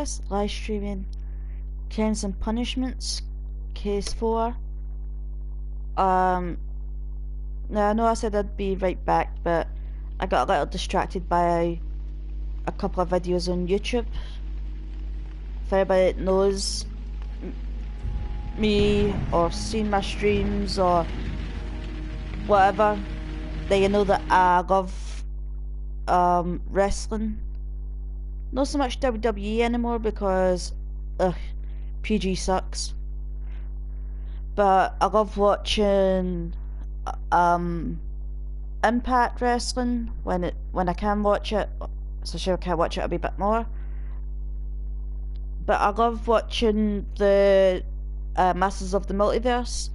this? Live streaming. Crimes and Punishments. Case 4. Now I know I said I'd be right back, but I got a little distracted by a couple of videos on YouTube. If anybody that knows me or seen my streams or whatever, then you know that I love wrestling. Not so much WWE anymore because PG sucks. But I love watching Impact Wrestling when I can watch it. So sure I can watch it a wee bit more. But I love watching the Masters of the Multiverse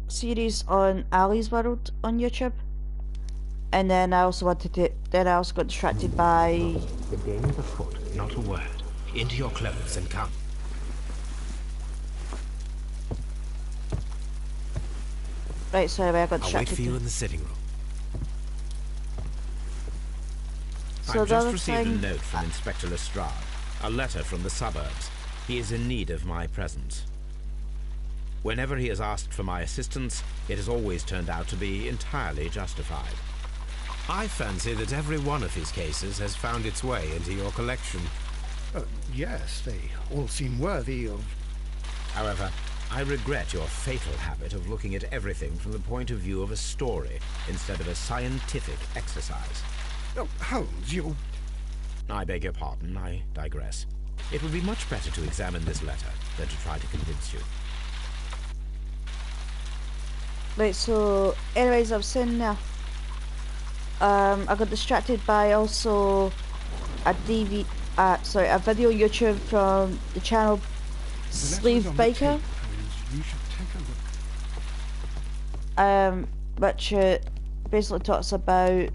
series on Ali's World on YouTube. And then I also got distracted by... The game is afoot. Not a word. Into your clothes and come. Right, sorry, I got I'll distracted. wait for you in the sitting room. So I've the just other received thing... a note from Inspector Lestrade. A letter from the suburbs. He is in need of my presence. Whenever he has asked for my assistance, it has always turned out to be entirely justified. I fancy that every one of his cases has found its way into your collection. Yes, they all seem worthy of... However, I regret your fatal habit of looking at everything from the point of view of a story instead of a scientific exercise. Oh, Holmes, you... I beg your pardon, I digress. It would be much better to examine this letter than to try to convince you. Right, so anyways, I was saying now, I got distracted by also a video on YouTube from the channel Slave Biker, You should take a look. which basically talks about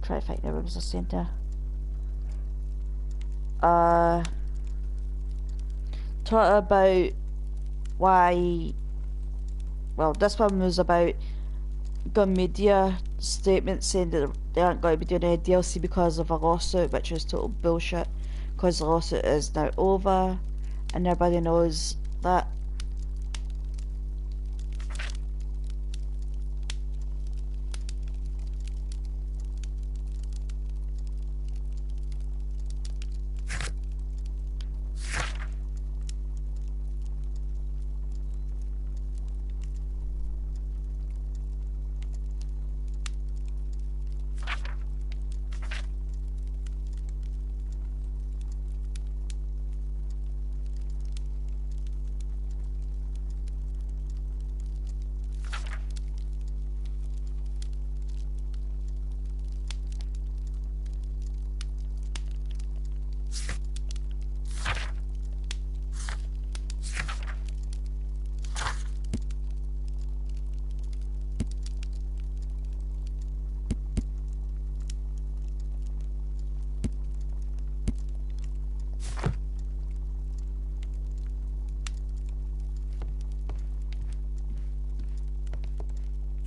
try to find out what was I saying there. Talk about why, well, this one was about gun media statements saying that they aren't going to be doing any DLC because of a lawsuit, which is total bullshit, because the lawsuit is now over and everybody knows that.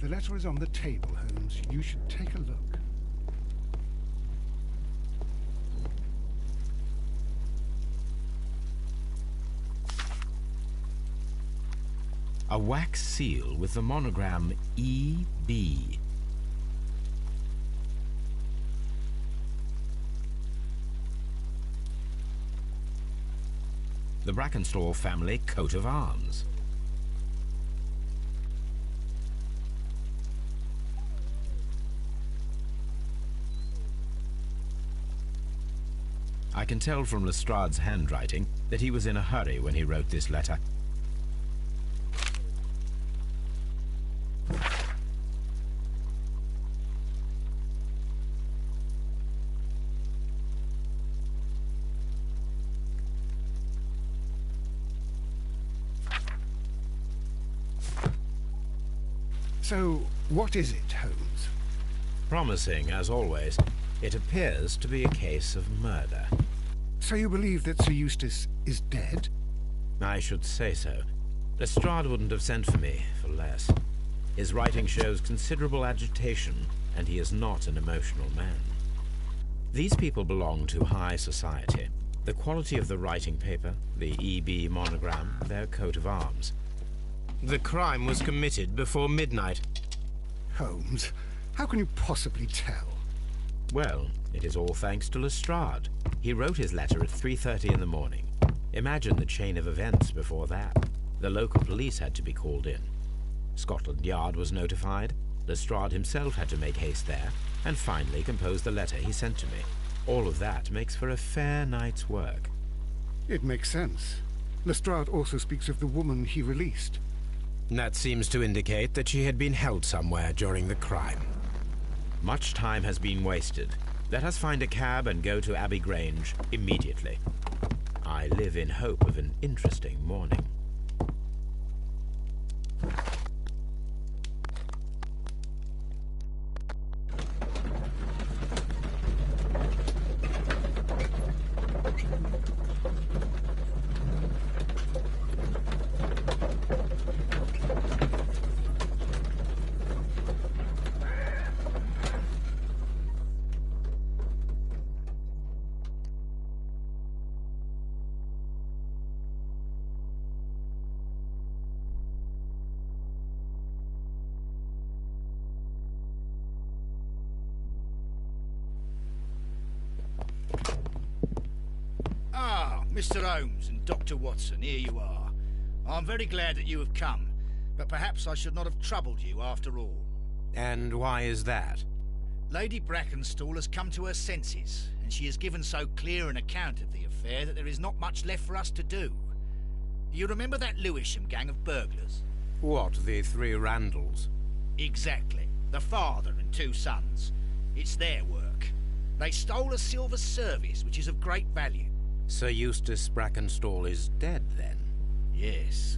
The letter is on the table, Holmes. You should take a look. A wax seal with the monogram E.B. The Brackenstall family coat of arms. I can tell from Lestrade's handwriting that he was in a hurry when he wrote this letter. So, what is it, Holmes? Promising, as always, it appears to be a case of murder. So you believe that Sir Eustace is dead? I should say so. Lestrade wouldn't have sent for me for less. His writing shows considerable agitation, and he is not an emotional man. These people belong to high society. The quality of the writing paper, the EB monogram, their coat of arms. The crime was committed before midnight. Holmes, how can you possibly tell? Well, it is all thanks to Lestrade. He wrote his letter at 3:30 in the morning. Imagine the chain of events before that. The local police had to be called in. Scotland Yard was notified. Lestrade himself had to make haste there, and finally compose the letter he sent to me. All of that makes for a fair night's work. It makes sense. Lestrade also speaks of the woman he released. That seems to indicate that she had been held somewhere during the crime. Much time has been wasted. Let us find a cab and go to Abbey Grange immediately. I live in hope of an interesting morning. Mr. Holmes and Dr. Watson, here you are. I'm very glad that you have come, but perhaps I should not have troubled you after all. And why is that? Lady Brackenstall has come to her senses, and she has given so clear an account of the affair that there is not much left for us to do. You remember that Lewisham gang of burglars? What, the three Randalls? Exactly. The father and two sons. It's their work. They stole a silver service, which is of great value. Sir Eustace Brackenstall is dead, then? Yes.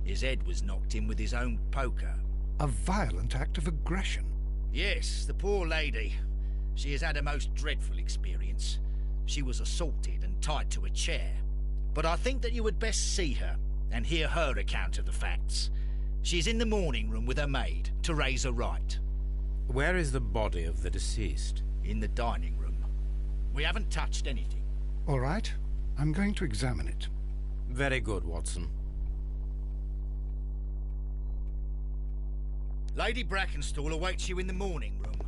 His head was knocked in with his own poker. A violent act of aggression. Yes, the poor lady. She has had a most dreadful experience. She was assaulted and tied to a chair. But I think that you would best see her and hear her account of the facts. She's in the morning room with her maid, Teresa Wright. Where is the body of the deceased? In the dining room. We haven't touched anything. All right. I'm going to examine it. Very good, Watson. Lady Brackenstall awaits you in the morning room.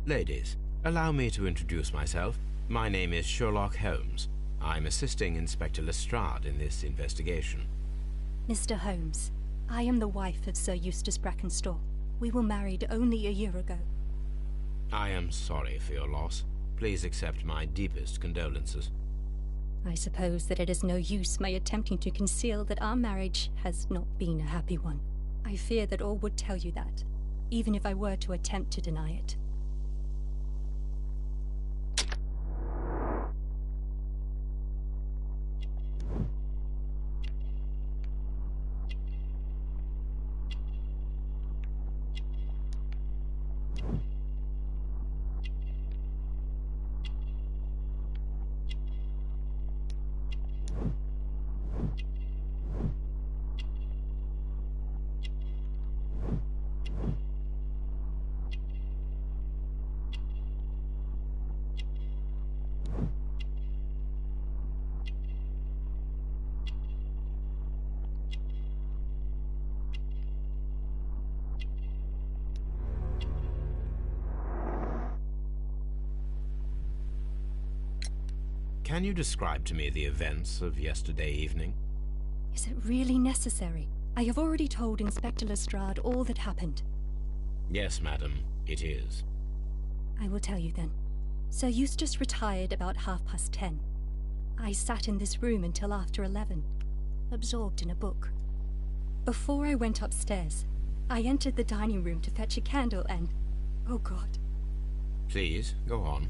Ladies, allow me to introduce myself. My name is Sherlock Holmes. I'm assisting Inspector Lestrade in this investigation. Mr. Holmes, I am the wife of Sir Eustace Brackenstall. We were married only a year ago. I am sorry for your loss. Please accept my deepest condolences. I suppose that it is no use my attempting to conceal that our marriage has not been a happy one. I fear that all would tell you that, even if I were to attempt to deny it. Can you describe to me the events of yesterday evening? Is it really necessary? I have already told Inspector Lestrade all that happened. Yes, madam, it is. I will tell you then. Sir Eustace retired about 10:30. I sat in this room until after 11, absorbed in a book. Before I went upstairs, I entered the dining room to fetch a candle and... oh God. Please, go on.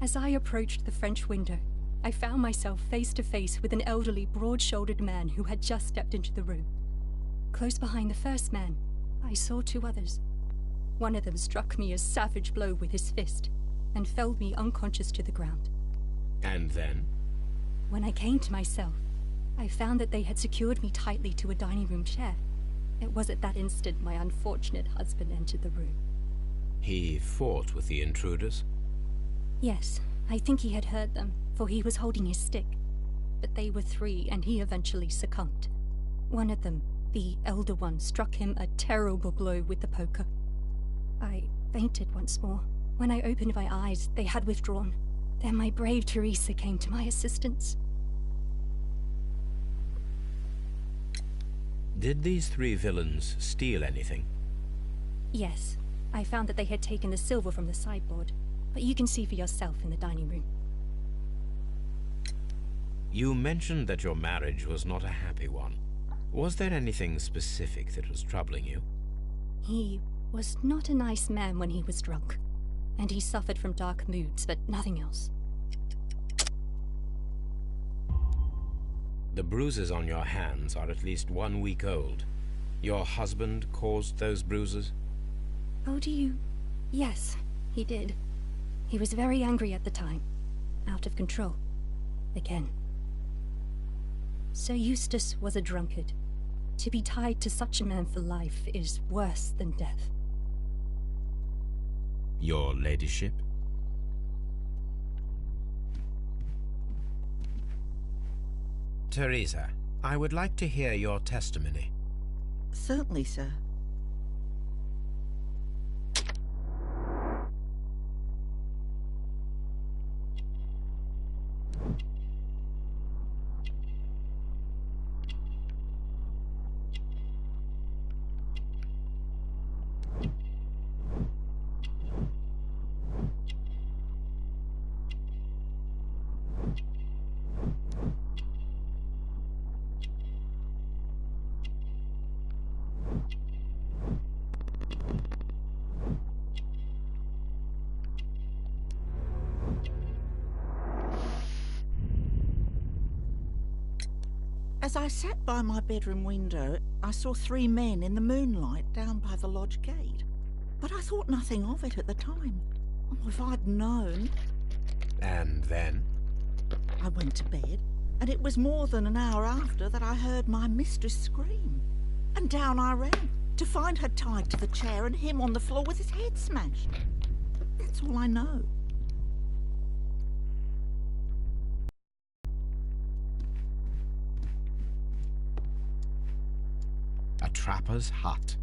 As I approached the French window, I found myself face to face with an elderly, broad-shouldered man who had just stepped into the room. Close behind the first man, I saw two others. One of them struck me a savage blow with his fist and felled me unconscious to the ground. And then? When I came to myself, I found that they had secured me tightly to a dining room chair. It was at that instant my unfortunate husband entered the room. He fought with the intruders? Yes, I think he had heard them, for he was holding his stick. But they were three, and he eventually succumbed. One of them, the elder one, struck him a terrible blow with the poker. I fainted once more. When I opened my eyes, they had withdrawn. Then my brave Teresa came to my assistance. Did these three villains steal anything? Yes, I found that they had taken the silver from the sideboard, but you can see for yourself in the dining room. You mentioned that your marriage was not a happy one. Was there anything specific that was troubling you? He was not a nice man when he was drunk, and he suffered from dark moods, but nothing else. The bruises on your hands are at least 1 week old. Your husband caused those bruises? Oh, do you? Yes, he did. He was very angry at the time. Out of control. Again. Sir Eustace was a drunkard. To be tied to such a man for life is worse than death. Your ladyship? Teresa, I would like to hear your testimony. Certainly, sir. As I sat by my bedroom window, I saw 3 men in the moonlight down by the lodge gate. But I thought nothing of it at the time. Oh, if I'd known. And then? I went to bed, and it was more than an hour after that I heard my mistress scream. And down I ran, to find her tied to the chair and him on the floor with his head smashed. That's all I know. A trapper's hut.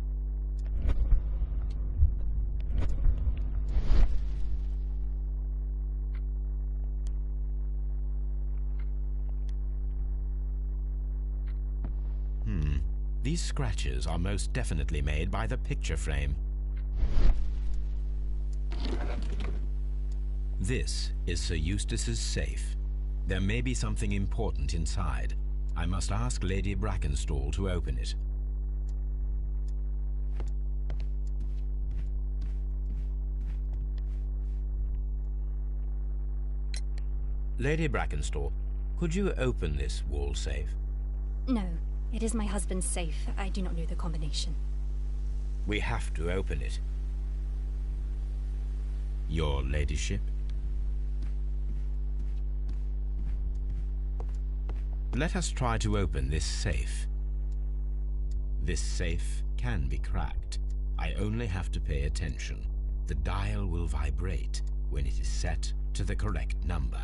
These scratches are most definitely made by the picture frame. This is Sir Eustace's safe. There may be something important inside. I must ask Lady Brackenstall to open it. Lady Brackenstall, could you open this wall safe? No, it is my husband's safe. I do not know the combination. We have to open it. Your ladyship? Let us try to open this safe. This safe can be cracked. I only have to pay attention. The dial will vibrate when it is set to the correct number.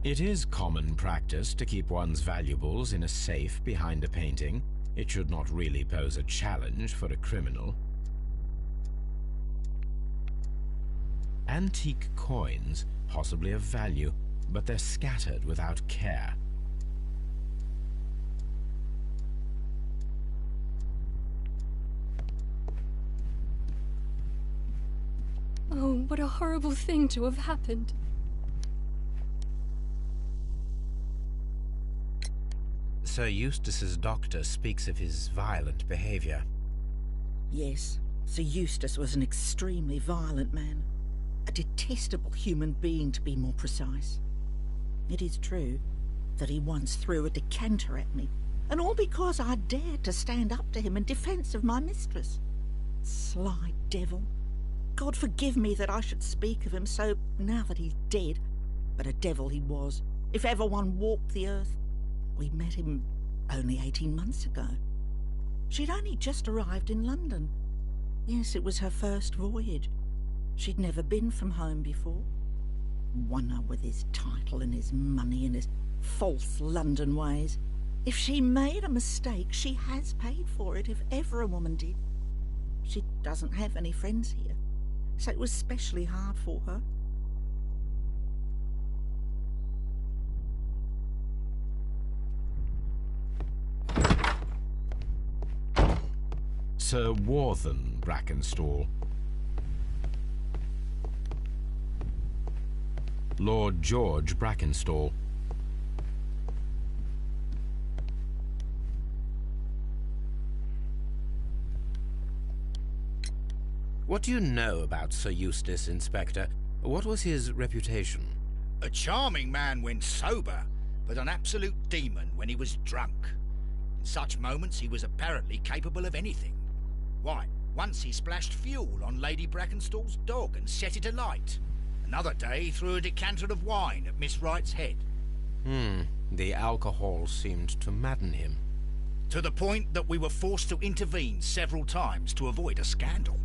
It is common practice to keep one's valuables in a safe behind a painting. It should not really pose a challenge for a criminal. Antique coins, possibly of value, but they're scattered without care. Oh, what a horrible thing to have happened. Sir Eustace's doctor speaks of his violent behavior. Yes, Sir Eustace was an extremely violent man. A detestable human being, to be more precise. It is true that he once threw a decanter at me, and all because I dared to stand up to him in defence of my mistress. Sly devil. God forgive me that I should speak of him so now that he's dead, but a devil he was, if ever one walked the earth. We met him only 18 months ago. She'd only just arrived in London. Yes, it was her first voyage. She'd never been from home before. Wonder with his title and his money and his false London ways. If she made a mistake, she has paid for it, if ever a woman did. She doesn't have any friends here, so it was especially hard for her. Sir Warthen Brackenstall. Lord George Brackenstall. What do you know about Sir Eustace, Inspector? What was his reputation? A charming man when sober, but an absolute demon when he was drunk. In such moments he was apparently capable of anything. Why, once he splashed fuel on Lady Brackenstall's dog and set it alight. Another day he threw a decanter of wine at Miss Wright's head. The alcohol seemed to madden him. To the point that we were forced to intervene several times to avoid a scandal.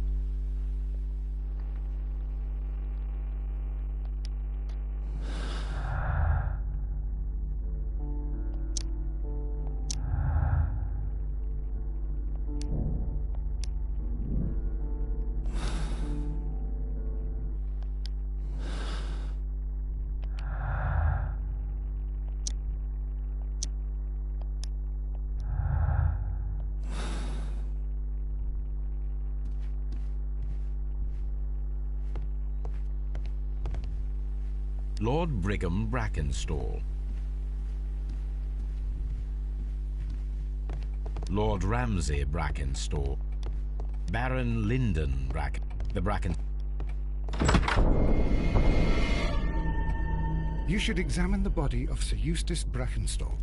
Lord Brigham Brackenstall. Lord Ramsay Brackenstall. Baron Lyndon the Bracken... You should examine the body of Sir Eustace Brackenstall.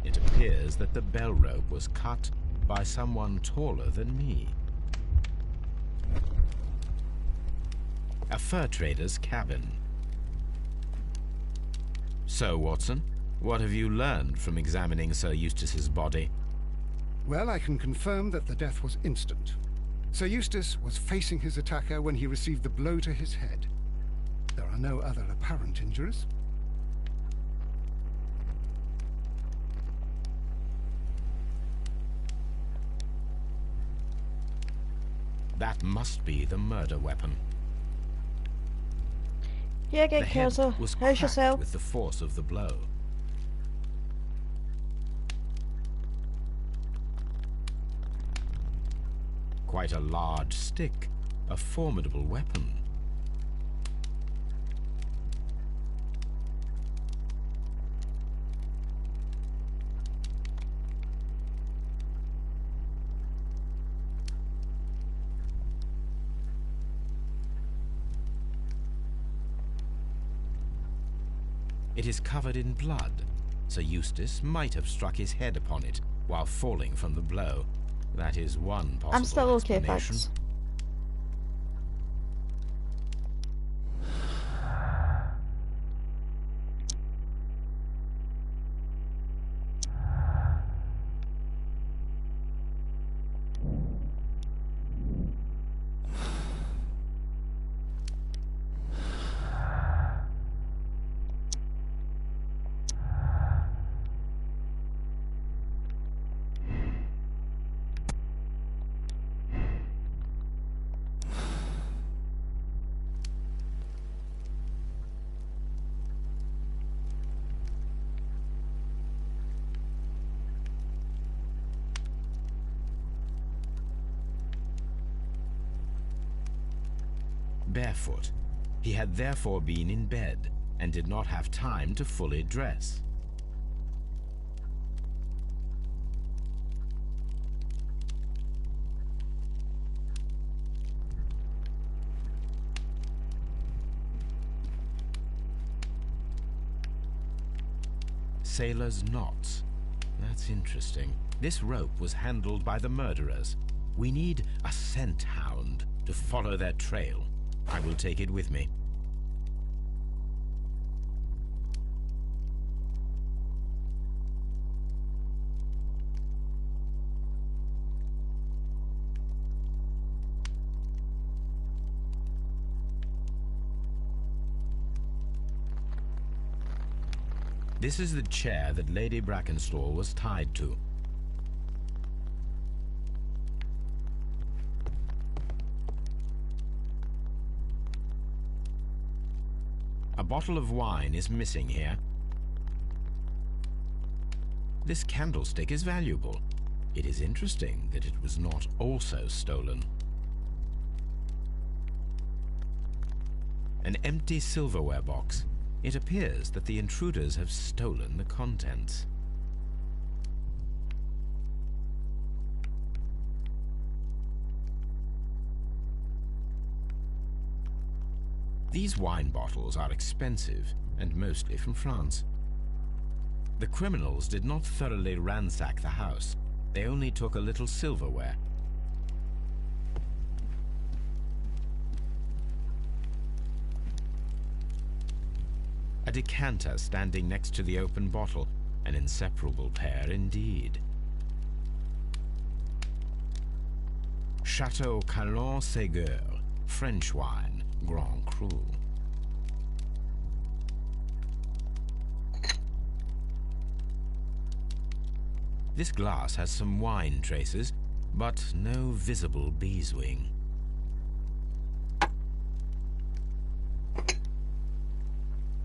It appears that the bell rope was cut by someone taller than me. A fur trader's cabin. So, Watson, what have you learned from examining Sir Eustace's body? Well, I can confirm that the death was instant. Sir Eustace was facing his attacker when he received the blow to his head. There are no other apparent injuries. That must be the murder weapon. Yeah, The get head Kelso. was How's cracked yourself? with the force of the blow. Quite a large stick, a formidable weapon. It is covered in blood. Sir Eustace might have struck his head upon it while falling from the blow. That is one possible I'm still okay, explanation. thanks. Barefoot. He had therefore been in bed and did not have time to fully dress. Sailor's knots. That's interesting. This rope was handled by the murderers. We need a scent hound to follow their trail. I will take it with me. This is the chair that Lady Brackenstall was tied to. A bottle of wine is missing here. This candlestick is valuable. It is interesting that it was not also stolen. An empty silverware box. It appears that the intruders have stolen the contents. These wine bottles are expensive and mostly from France. The criminals did not thoroughly ransack the house. They only took a little silverware. A decanter standing next to the open bottle. An inseparable pair indeed. Chateau Calon-Ségur, French wine, Grand Cru. This glass has some wine traces, but no visible beeswing.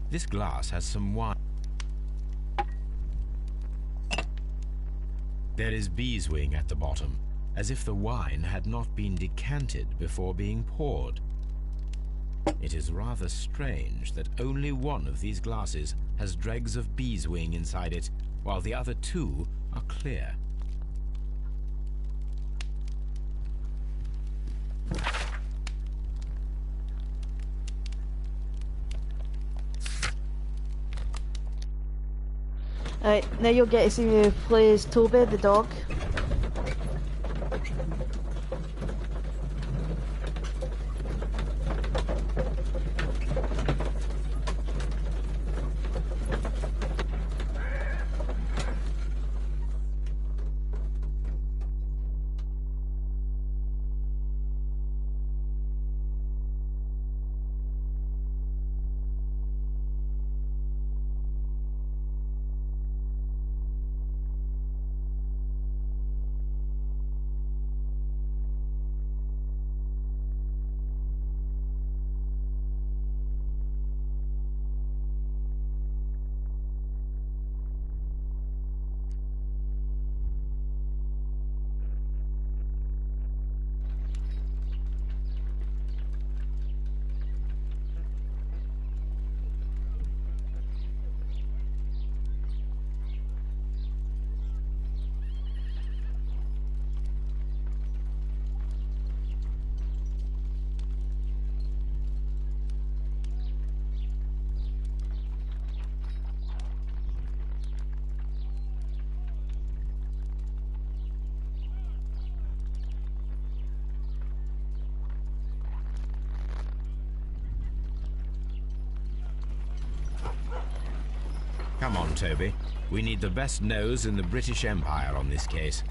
This glass has some wine. There is beeswing at the bottom, as if the wine had not been decanted before being poured. It is rather strange that only one of these glasses has dregs of beeswing inside it, while the other two are clear. Right, now you'll get to see me play as Toby the dog. Come on, Toby. We need the best nose in the British Empire on this case.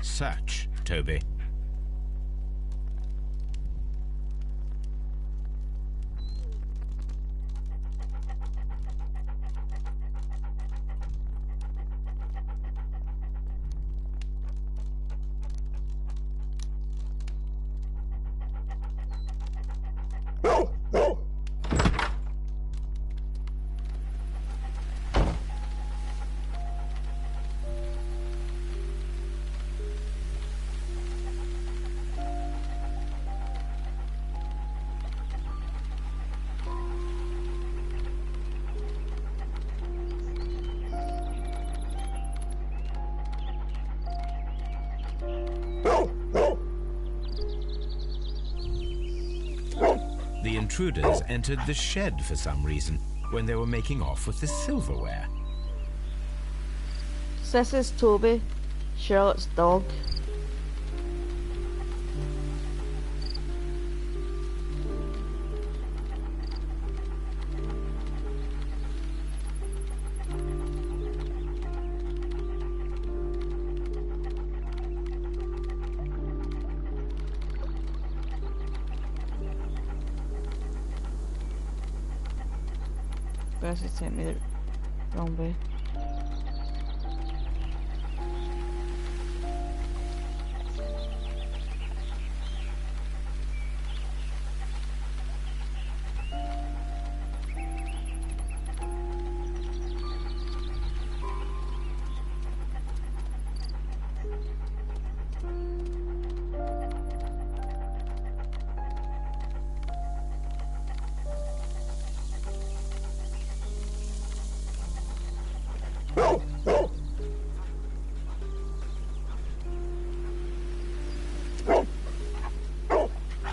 Search, Toby. The intruders entered the shed for some reason when they were making off with the silverware. This is Toby, Charlotte's dog. Guys, it sent me the wrong way.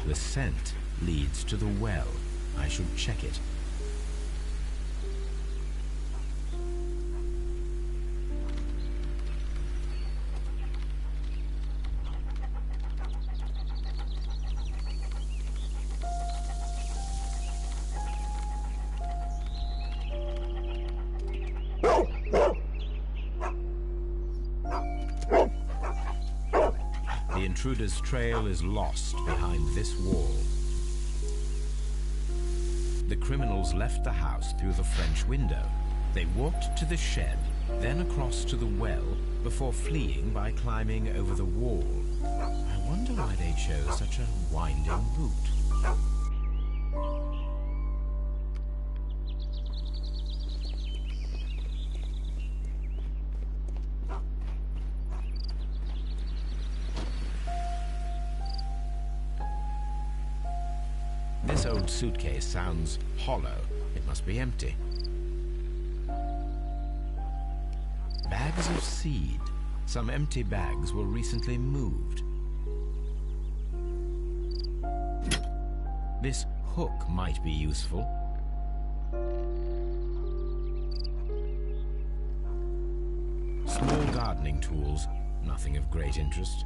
The scent leads to the well. I should check it. The intruder's trail is lost behind this wall. The criminals left the house through the French window. They walked to the shed, then across to the well, before fleeing by climbing over the wall. I wonder why they chose such a winding route. This old suitcase sounds hollow. It must be empty. Bags of seed. Some empty bags were recently moved. This hook might be useful. Small gardening tools. Nothing of great interest.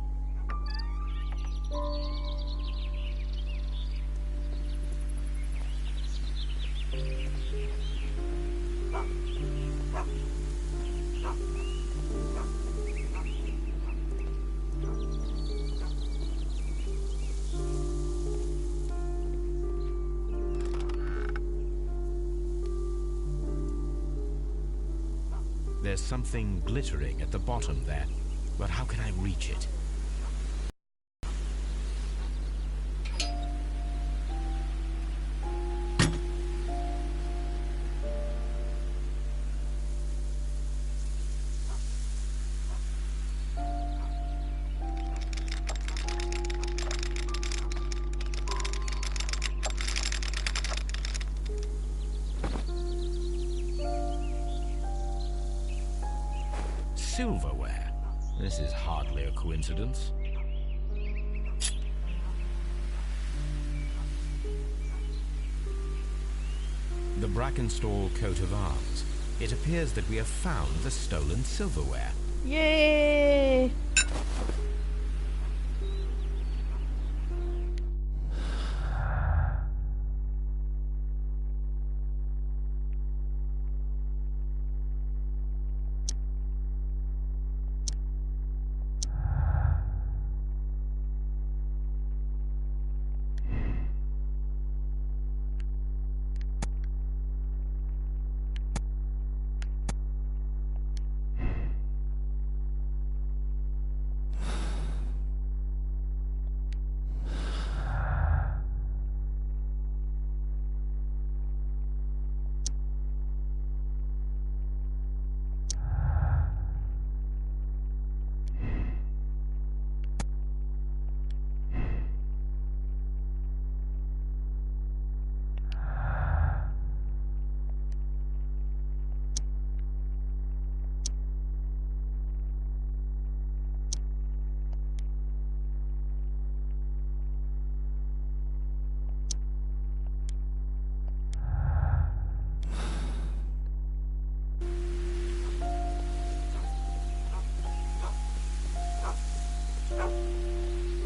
There's There's something glittering at the bottom there, but how can I reach it? Silverware. This is hardly a coincidence. The Brackenstall coat of arms. It appears that we have found the stolen silverware. Yay!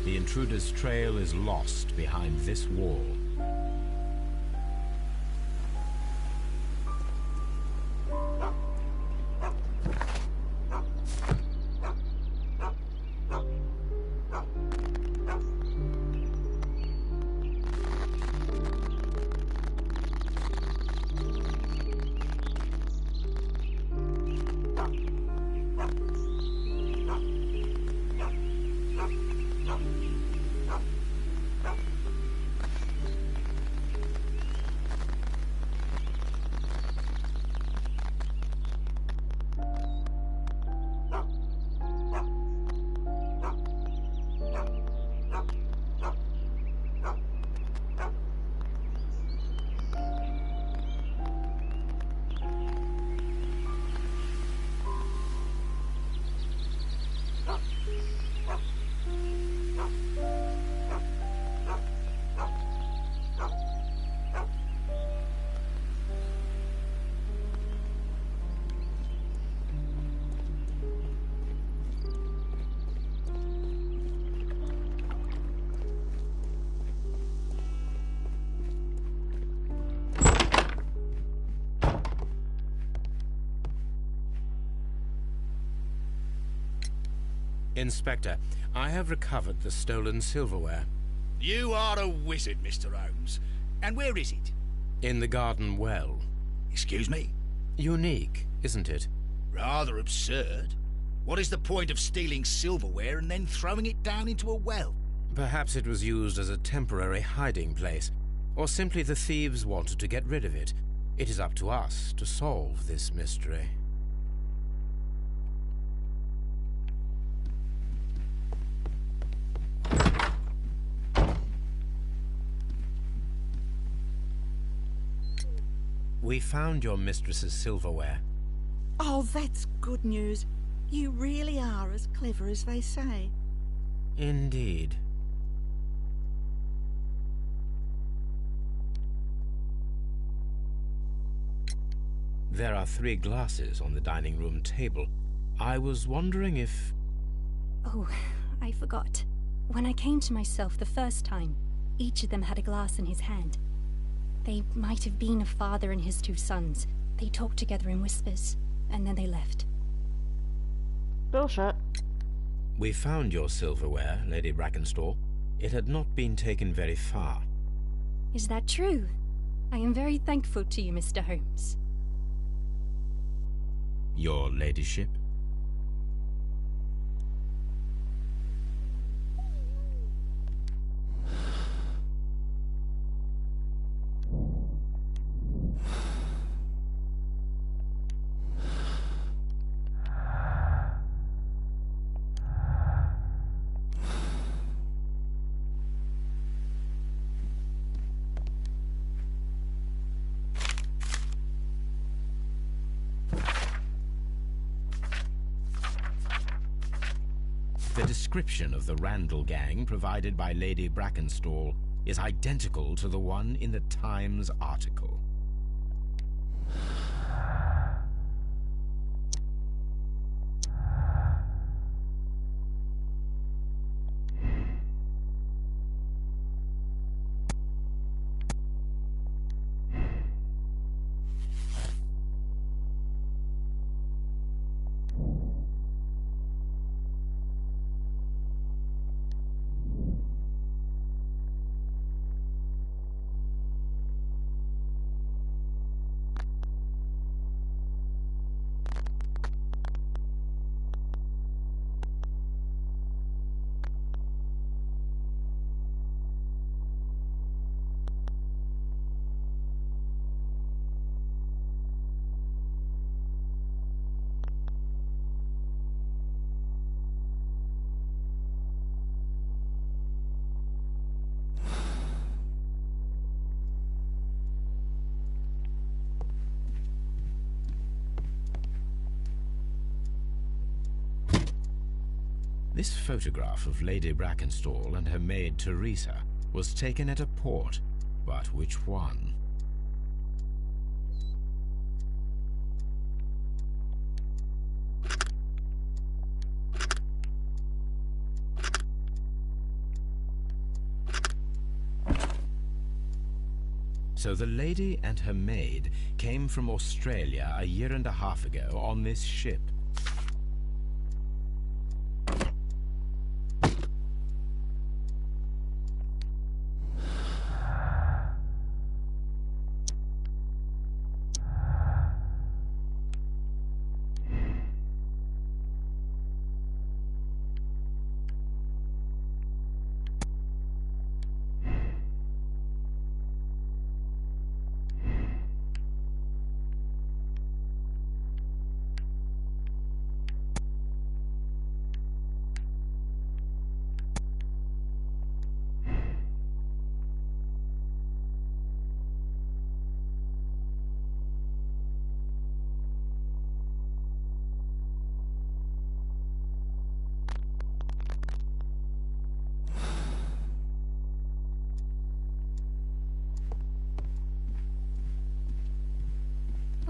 The intruder's trail is lost behind this wall. Inspector, I have recovered the stolen silverware. You are a wizard, Mr. Holmes. And where is it? In the garden well. Excuse me? Unique, isn't it? Rather absurd. What is the point of stealing silverware and then throwing it down into a well? Perhaps it was used as a temporary hiding place, or simply the thieves wanted to get rid of it. It is up to us to solve this mystery. We found your mistress's silverware. Oh, that's good news. You really are as clever as they say. Indeed. There are 3 glasses on the dining room table. I was wondering if... Oh, I forgot. When I came to myself the first time, each of them had a glass in his hand. They might have been a father and his 2 sons. They talked together in whispers, and then they left. Bullshit. We found your silverware, Lady Brackenstall. It had not been taken very far. Is that true? I am very thankful to you, Mr. Holmes. Your ladyship? The description of the Randall gang provided by Lady Brackenstall is identical to the one in the Times article. This photograph of Lady Brackenstall and her maid Teresa was taken at a port, but which one? So the lady and her maid came from Australia a year and a half ago on this ship.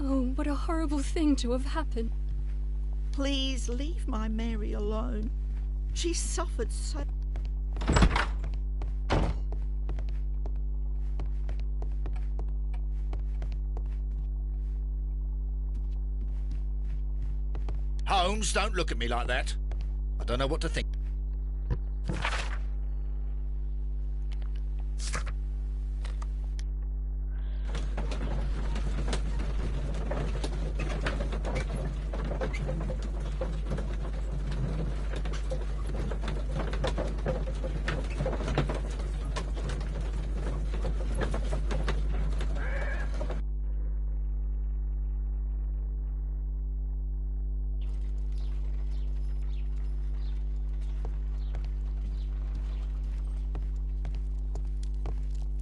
Oh, what a horrible thing to have happened. Please leave my Mary alone. She suffered so... Holmes, don't look at me like that. I don't know what to think.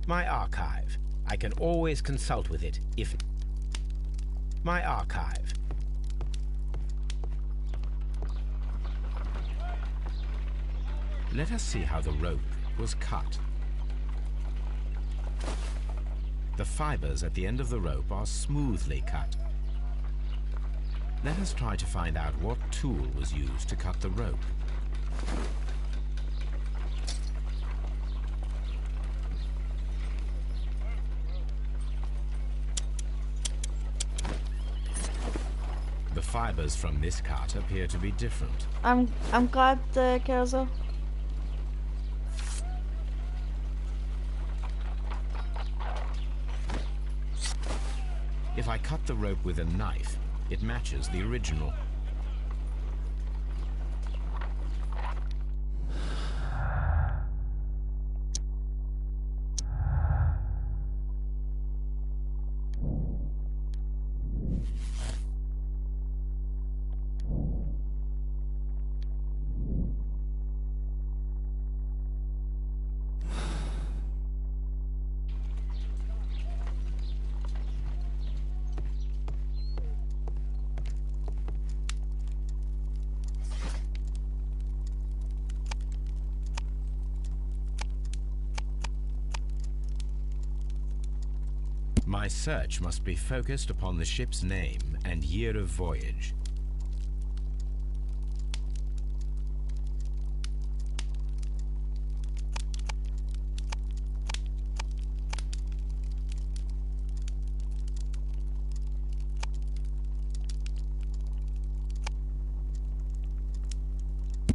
My archive. I can always consult with it if... My archive. Let us see how the rope was cut. The fibers at the end of the rope are smoothly cut. Let us try to find out what tool was used to cut the rope. The fibers from this cut appear to be different. I'm glad, Kelso. If I cut the rope with a knife, It matches the original. My search must be focused upon the ship's name and year of voyage.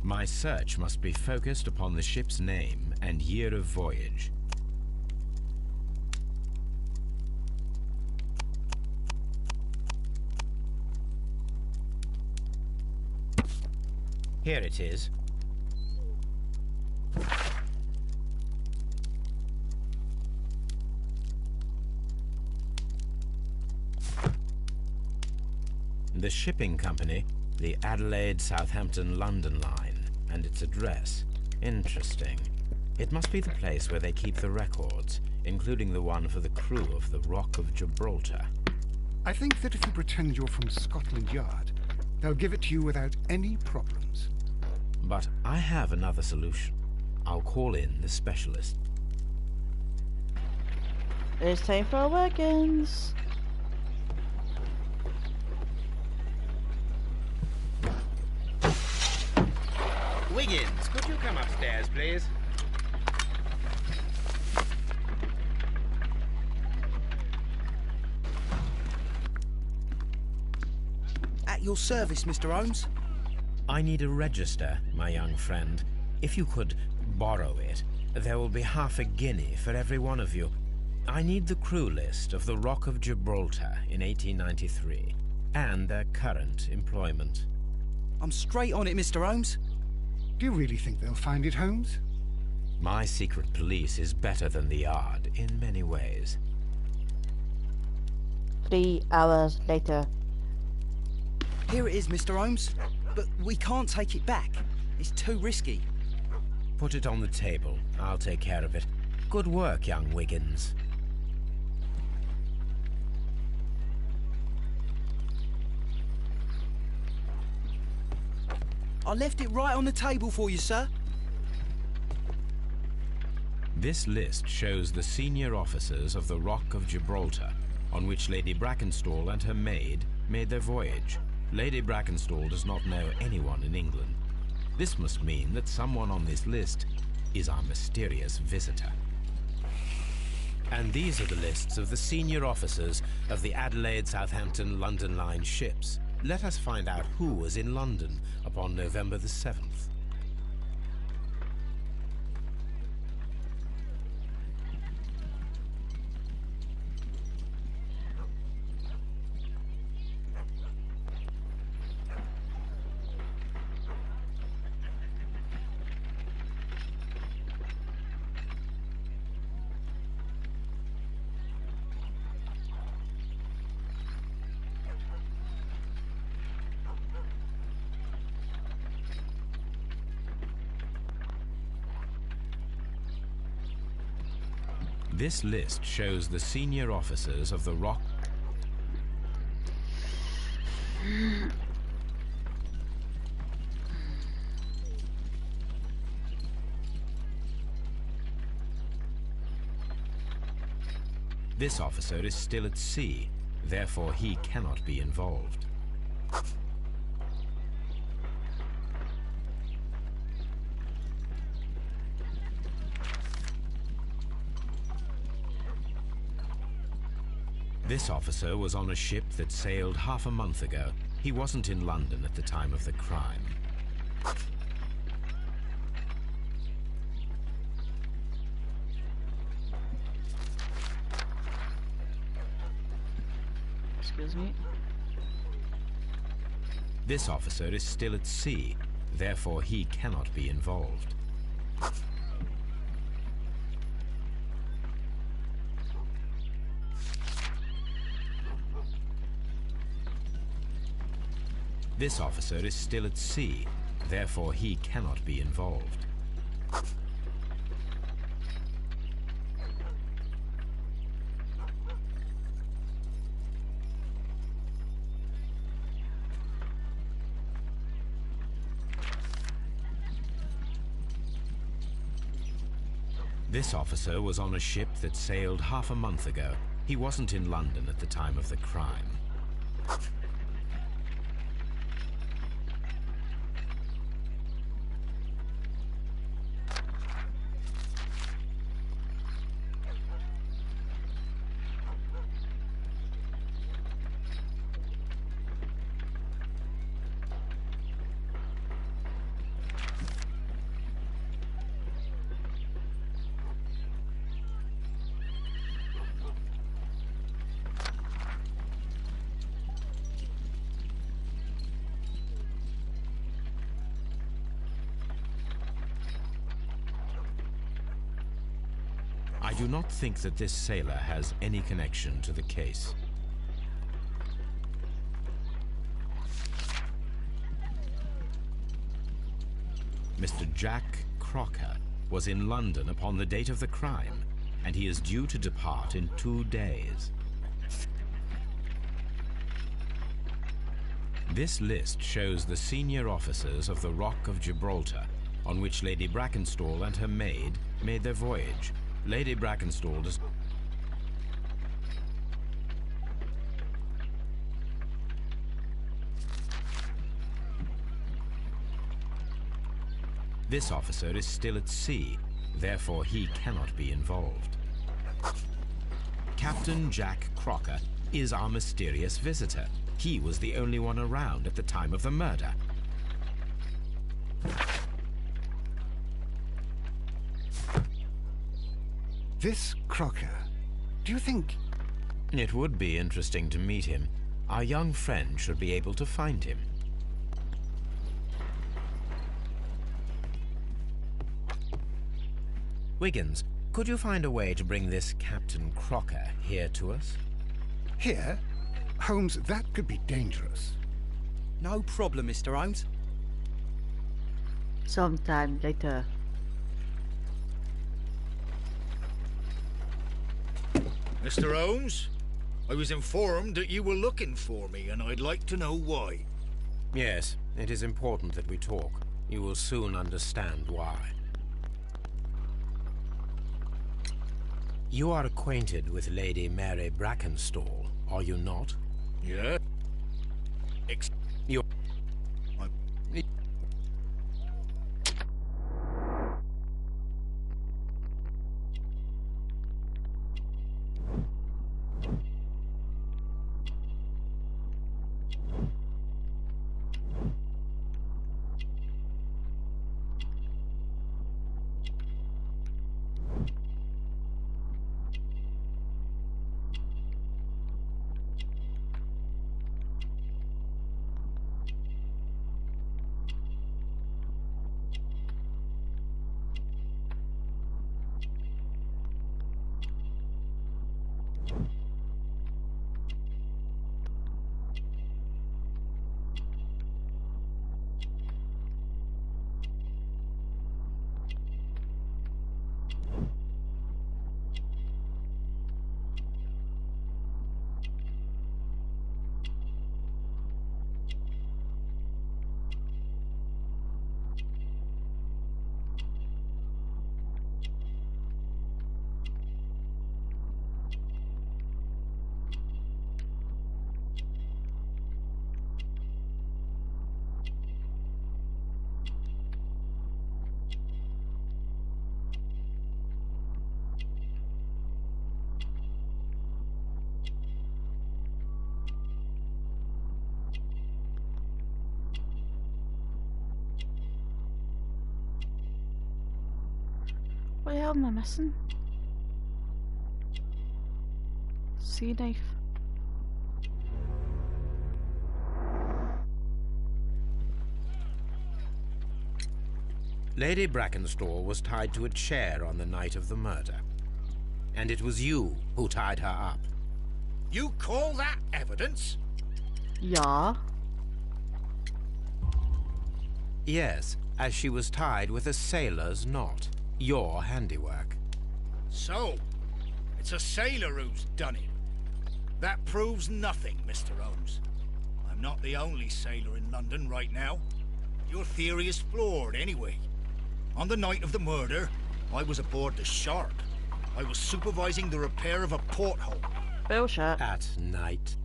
My search must be focused upon the ship's name and year of voyage. Here it is. The shipping company, the Adelaide, Southampton, London line, and its address. Interesting. It must be the place where they keep the records, including the one for the crew of the Rock of Gibraltar. I think that if you pretend you're from Scotland Yard, they'll give it to you without any problems. But I have another solution. I'll call in the specialist. It's time for our wagons. Wiggins, could you come upstairs, please? At your service, Mr. Holmes. I need a register, my young friend. If you could borrow it, there will be half a guinea for every one of you. I need the crew list of the Rock of Gibraltar in 1893, and their current employment. I'm straight on it, Mr. Holmes. Do you really think they'll find it, Holmes? My secret police is better than the Yard in many ways. 3 hours later. Here it is, Mr. Holmes. But we can't take it back. It's too risky. Put it on the table. I'll take care of it. Good work, young Wiggins. I left it right on the table for you, sir. This list shows the senior officers of the Rock of Gibraltar, on which Lady Brackenstall and her maid made their voyage. Lady Brackenstall does not know anyone in England. This must mean that someone on this list is our mysterious visitor. And these are the lists of the senior officers of the Adelaide, Southampton, London line ships. Let us find out who was in London upon November the 7th. This list shows the senior officers of the Rock. This officer is still at sea, therefore he cannot be involved. This officer was on a ship that sailed half a month ago. He wasn't in London at the time of the crime. Excuse me. This officer is still at sea, therefore he cannot be involved. This officer is still at sea, therefore he cannot be involved. This officer was on a ship that sailed half a month ago. He wasn't in London at the time of the crime. I do not think that this sailor has any connection to the case. Mr. Jack Crocker was in London upon the date of the crime, and he is due to depart in 2 days. This list shows the senior officers of the Rock of Gibraltar, on which Lady Brackenstall and her maid made their voyage. Lady Brackenstall does... This officer is still at sea, therefore he cannot be involved. Captain Jack Crocker is our mysterious visitor. He was the only one around at the time of the murder. This Crocker, do you think... It would be interesting to meet him. Our young friend should be able to find him. Wiggins, could you find a way to bring this Captain Crocker here to us? Here? Holmes, that could be dangerous. No problem, Mr. Holmes. Sometime later. Mr. Holmes, I was informed that you were looking for me, and I'd like to know why. Yes, it is important that we talk. You will soon understand why. You are acquainted with Lady Mary Brackenstall, are you not? Yeah? You... What the hell am I missing? Sea knife. Lady Brackenstall was tied to a chair on the night of the murder. And it was you who tied her up. You call that evidence? Yeah. Yes, as she was tied with a sailor's knot. Your handiwork. So, it's a sailor who's done it. That proves nothing, Mr. Holmes. I'm not the only sailor in London right now. Your theory is flawed anyway. On the night of the murder, I was aboard the Shark. I was supervising the repair of a porthole. Bullshit. At night.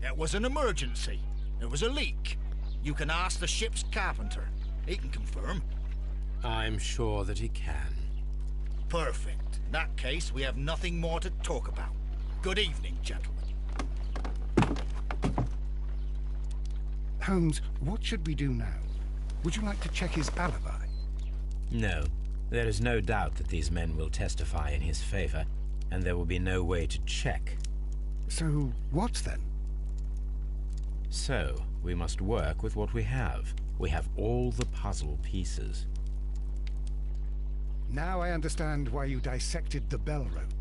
It was an emergency. There was a leak. You can ask the ship's carpenter. He can confirm. I'm sure that he can. Perfect. In that case, we have nothing more to talk about. Good evening, gentlemen. Holmes, what should we do now? Would you like to check his alibi? No. There is no doubt that these men will testify in his favor, and there will be no way to check. So, what then? So, we must work with what we have. We have all the puzzle pieces. Now I understand why you dissected the bell rope.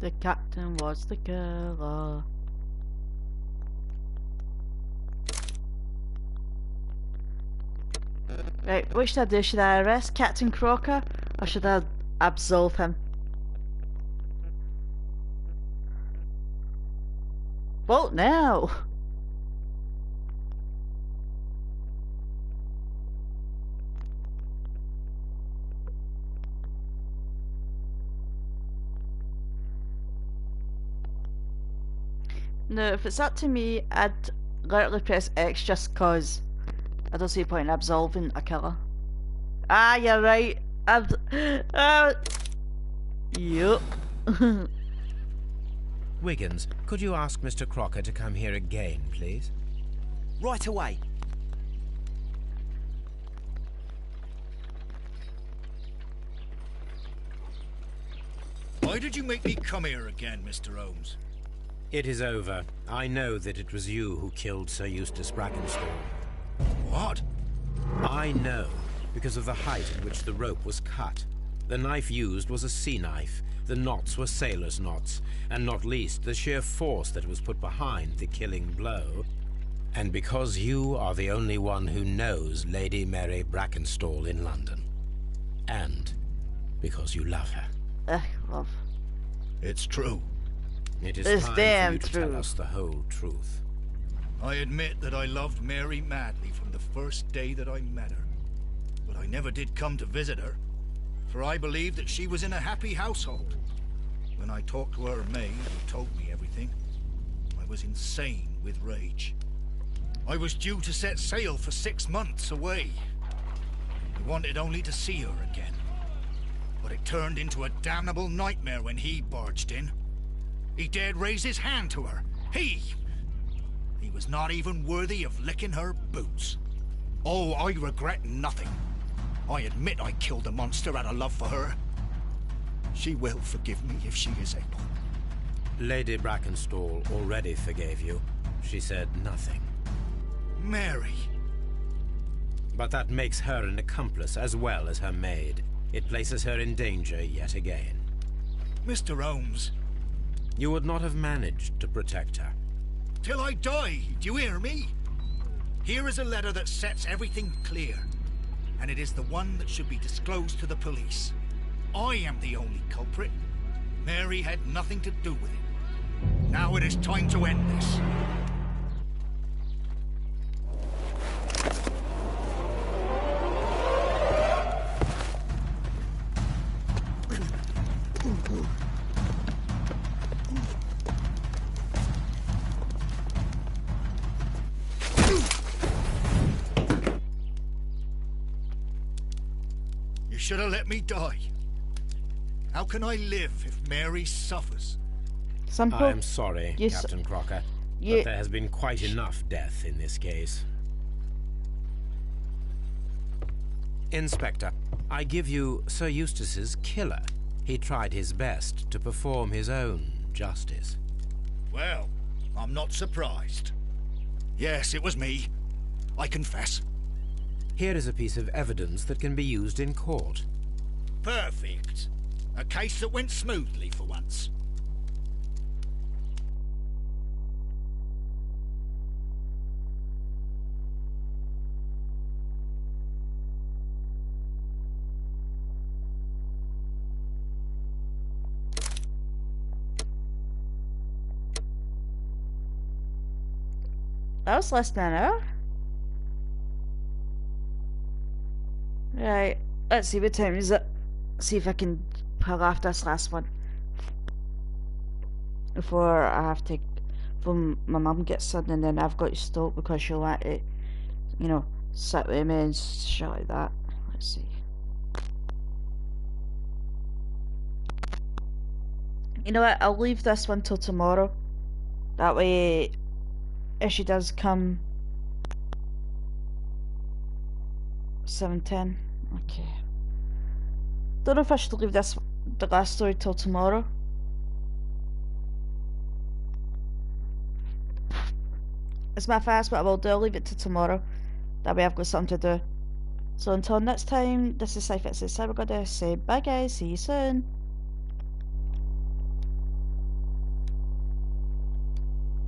The captain was the killer. Right, what should I do? Should I arrest Captain Crocker or should I absolve him? Vote now! No, if it's up to me, I'd literally press X just cause I don't see a point in absolving a killer. Ah, you're right. Yup. Wiggins, could you ask Mr. Crocker to come here again, please? Right away. Why did you make me come here again, Mr. Holmes? It is over. I know that it was you who killed Sir Eustace Brackenstall. What? I know, because of the height at which the rope was cut. The knife used was a sea knife. The knots were sailor's knots, and not least the sheer force that was put behind the killing blow. And because you are the only one who knows Lady Mary Brackenstall in London. And because you love her. Ugh, love. It's true. It is It's time damn for you to true. tell us the whole truth. I admit that I loved Mary madly from the first day that I met her. But I never did come to visit her, for I believed that she was in a happy household. When I talked to her maid, who told me everything, I was insane with rage. I was due to set sail for 6 months away. I wanted only to see her again. But it turned into a damnable nightmare when he barged in. He dared raise his hand to her. He was not even worthy of licking her boots. Oh, I regret nothing. I admit I killed the monster out of love for her. She will forgive me if she is able. Lady Brackenstall already forgave you. She said nothing. Mary. But that makes her an accomplice as well as her maid. It places her in danger yet again. Mr. Holmes. You would not have managed to protect her. Till I die, do you hear me? Here is a letter that sets everything clear. And it is the one that should be disclosed to the police. I am the only culprit. Mary had nothing to do with it. Now it is time to end this. You should have let me die. How can I live if Mary suffers? Simple. I am sorry, Captain Crocker, but there has been quite enough death in this case. Inspector, I give you Sir Eustace's killer. He tried his best to perform his own justice. Well, I'm not surprised. Yes, it was me. I confess. Here is a piece of evidence that can be used in court. Perfect. A case that went smoothly for once. That was less than an hour. Right, let's see what time is it. See if I can pull off this last one before I have to. Before my mum gets in, and then I've got to stop because she'll want to, you know, sit with me and shit like that. Let's see. You know what? I'll leave this one till tomorrow. That way, if she does come, 7:10. Okay. Don't know if I should leave the last story till tomorrow. It's my fast, but I will do. I'll leave it to tomorrow. That way I've got something to do. So until next time, this is Cyphyxia Cybergoddess. Say bye guys, see you soon.